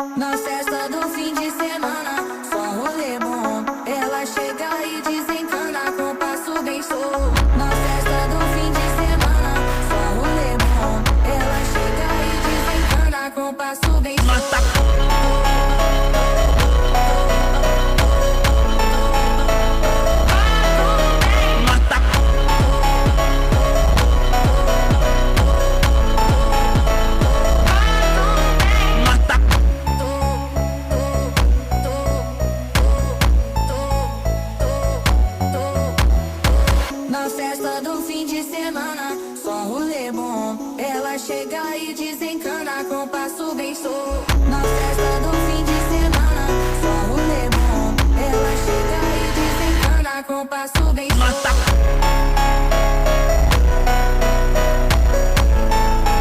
Na festa do fim de semana, só rolê bom. Ela chega e desencana com passo bem solto. Na festa do fim de semana, só rolê bom. Ela chega e desencana com passo bem solto. Na festa do fim de semana, só rolê bom. Ela chega e desencana com passo bem solto. Na festa do fim de semana, só rolê bom. Ela chega e desencana com passo bem solto.